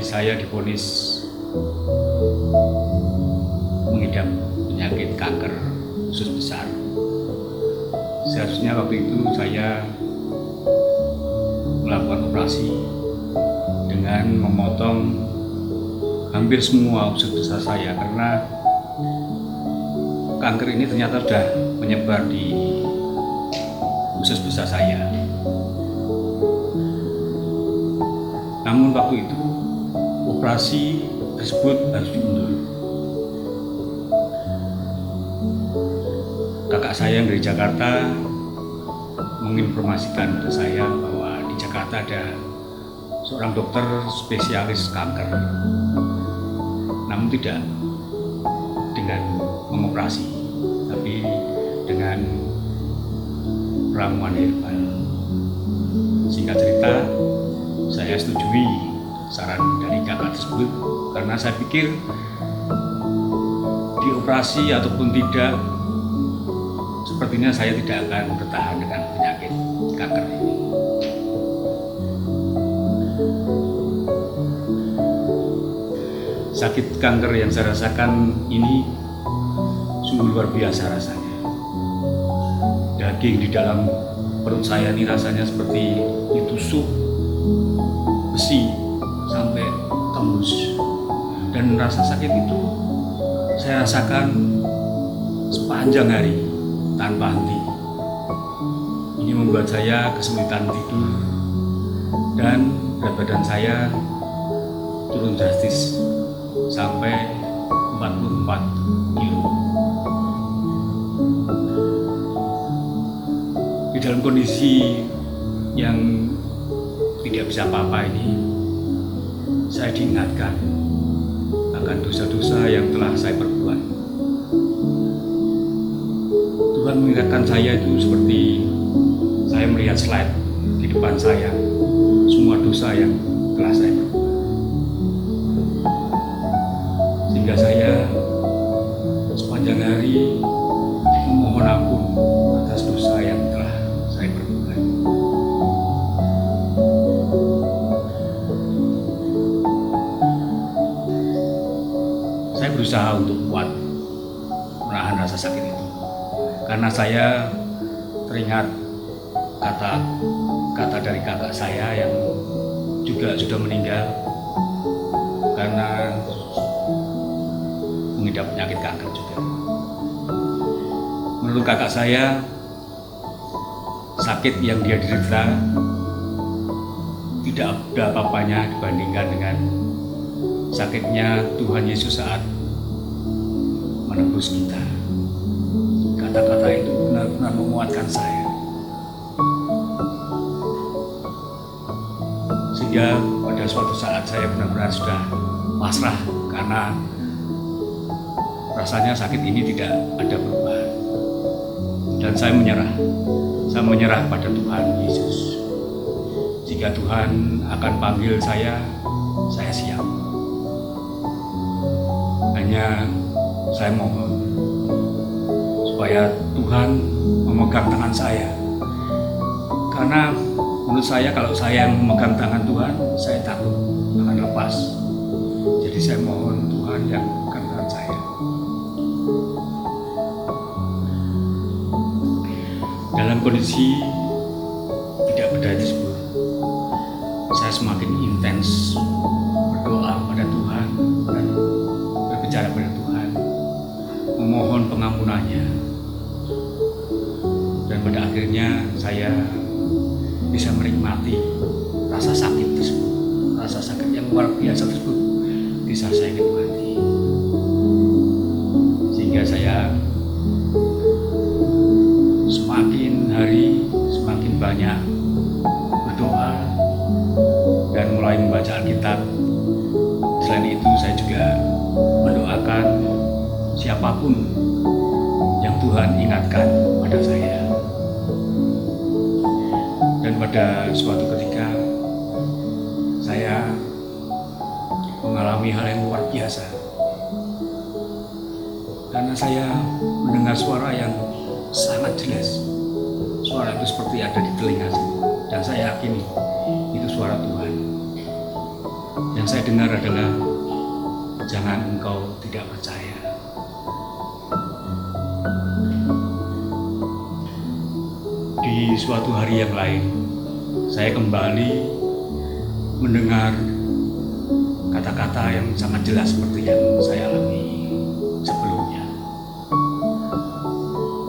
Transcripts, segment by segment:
saya divonis mengidap penyakit kanker usus besar. Seharusnya waktu itu saya melakukan operasi dengan memotong hampir semua usus besar saya, karena kanker ini ternyata sudah menyebar di usus besar saya. Namun waktu itu operasi tersebut harus diundur. Kakak saya yang dari Jakarta menginformasikan kepada saya bahwa di Jakarta ada seorang dokter spesialis kanker, namun tidak dengan mengoperasi, tapi dengan ramuan herbal. Singkat cerita, saya setujui saran dari kakak tersebut karena saya pikir dioperasi ataupun tidak, sepertinya saya tidak akan bertahan dengan penyakit kanker ini. Sakit kanker yang saya rasakan ini sungguh luar biasa rasanya. Daging di dalam perut saya ini rasanya seperti ditusuk besi sampai tembus, dan rasa sakit itu saya rasakan sepanjang hari tanpa henti. Ini membuat saya kesulitan tidur dan berat badan saya turun drastis sampai 44 kilo. Di dalam kondisi yang tidak bisa apa-apa ini, saya diingatkan akan dosa-dosa yang telah saya perbuat. Tuhan mengingatkan saya itu seperti saya melihat slide di depan saya, semua dosa yang telah saya perbuat. Sehingga saya sepanjang hari memohon ampun atas dosa yang telah saya perbuat. Saya berusaha untuk kuat menahan rasa sakit itu, karena saya teringat kata-kata dari kakak saya yang juga sudah meninggal karena mengidap penyakit kanker juga. Menurut kakak saya, sakit yang dia derita tidak ada apa-apanya dibandingkan dengan sakitnya Tuhan Yesus saat menebus kita. Kata-kata itu benar-benar menguatkan saya, sehingga pada suatu saat saya benar-benar sudah pasrah, karena rasanya sakit ini tidak ada perubahan, dan saya menyerah pada Tuhan Yesus. Jika Tuhan akan panggil saya siap. Hanya saya mohon supaya Tuhan memegang tangan saya, karena menurut saya kalau saya memegang tangan Tuhan, saya takut akan lepas. Jadi saya mohon Tuhan yang memegang tangan saya. Dalam kondisi tidak berdaya tersebut, saya semakin intens berdoa pada Tuhan dan berbicara pada Tuhan, memohon pengampunannya. Dan pada akhirnya saya bisa menikmati rasa sakit tersebut, rasa sakit yang luar biasa tersebut bisa saya nikmati, sehingga saya semakin hari semakin banyak berdoa dan mulai membaca Alkitab. Selain itu saya juga mendoakan siapapun yang Tuhan ingatkan pada saya. Dan pada suatu ketika saya mengalami hal yang luar biasa, karena saya mendengar suara yang sangat jelas. Suara itu seperti ada di telinga saya, dan saya yakin itu suara Tuhan. Yang saya dengar adalah jangan engkau tidak percaya. Di suatu hari yang lain, saya kembali mendengar kata-kata yang sangat jelas seperti yang saya alami sebelumnya.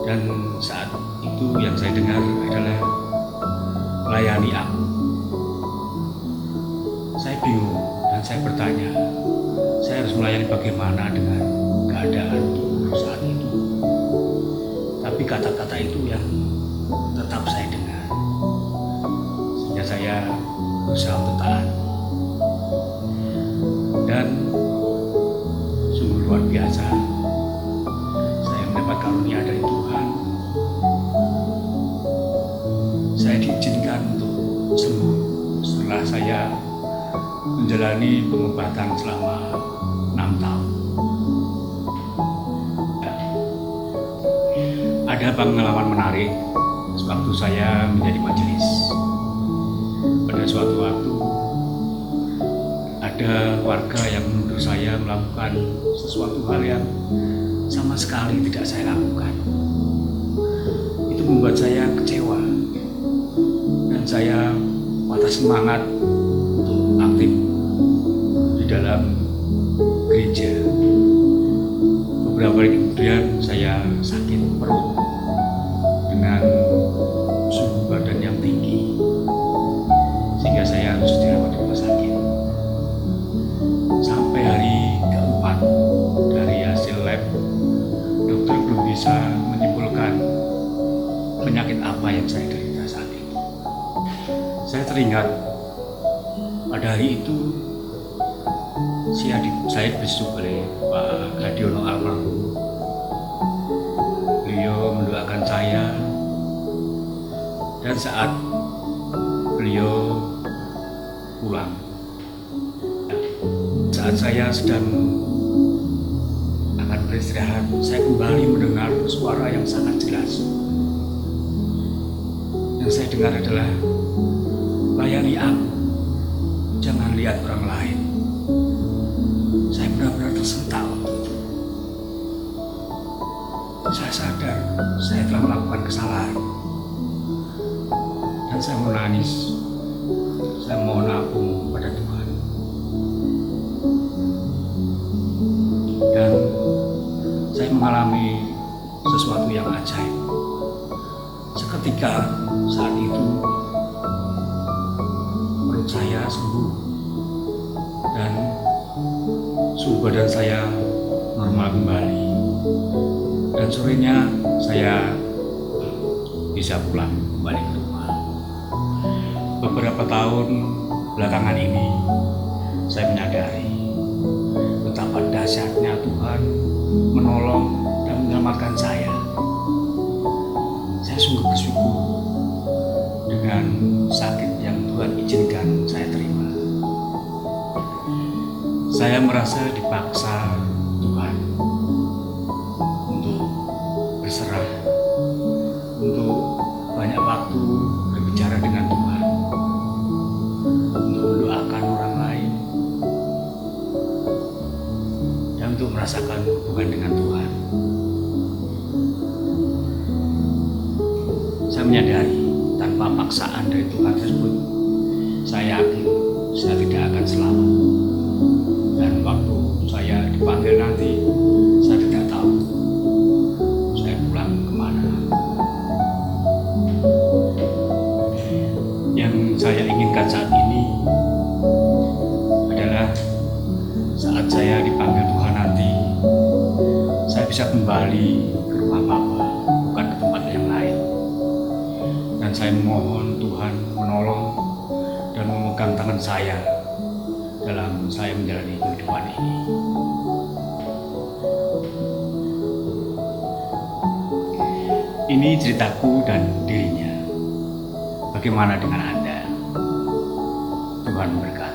Dan saat itu yang saya dengar adalah layani aku. Saya bingung dan saya bertanya, saya harus melayani bagaimana dengan keadaan tubuh saat itu. Tapi kata-kata itu yang tetap saya dengar, sehingga saya berusaha untuk taat. Dan sungguh luar biasa, saya mendapat karunia dari Tuhan. Saya diizinkan untuk sembuh setelah saya menjalani pengobatan selama 6 tahun. Ada pengalaman menarik sewaktu saya menjadi majelis. Pada suatu waktu ada warga yang menuduh saya melakukan sesuatu hal yang sama sekali tidak saya lakukan. Itu membuat saya kecewa dan saya patah semangat untuk aktif di dalam gereja. Beberapa hari kemudian saya sakit perut dengan suhu badan yang tinggi, sehingga saya harus dirawat di rumah sakit. Sampai hari keempat dari hasil lab, dokter belum bisa menyimpulkan penyakit apa yang saya derita saat itu. Saya teringat pada hari itu saya dibesuk oleh Pak Gadiono almarhum. Beliau mendoakan saya, dan saat beliau pulang, saat saya sedang akan beristirahat, saya kembali mendengar suara yang sangat jelas. Yang saya dengar adalah, layani aku, jangan lihat orang lain. Saya benar-benar tersentak waktu itu. Saya sadar saya telah melakukan kesalahan, dan saya menangis. Saya mohon ampun pada Tuhan. Dan saya mengalami sesuatu yang ajaib. Seketika saat itu perut saya sembuh dan suhu badan saya normal kembali. Dan sorenya saya bisa pulang kembali ke rumah. Beberapa tahun belakangan ini saya menyadari betapa dahsyatnya Tuhan menolong dan menyelamatkan saya. Saya sungguh bersyukur dengan sakit yang Tuhan izinkan saya terima. Saya merasa dipaksa Tuhan untuk berserah, untuk banyak waktu berbicara dengan Tuhan, untuk mendoakan orang lain, dan untuk merasakan hubungan dengan Tuhan. Saya menyadari tanpa paksaan dari Tuhan tersebut, saya yakin saya tidak akan selamat. Dan waktu saya dipanggil nanti, saya tidak tahu saya pulang kemana. Yang saya inginkan saat ini adalah saat saya dipanggil Tuhan nanti, saya bisa kembali ke rumah Bapa, bukan ke tempat yang lain. Dan saya mohon Tuhan menolong dan memegang tangan saya dalam saya menjalani kehidupan ini. Ini ceritaku dan dirinya. Bagaimana dengan Anda? Tuhan memberkati.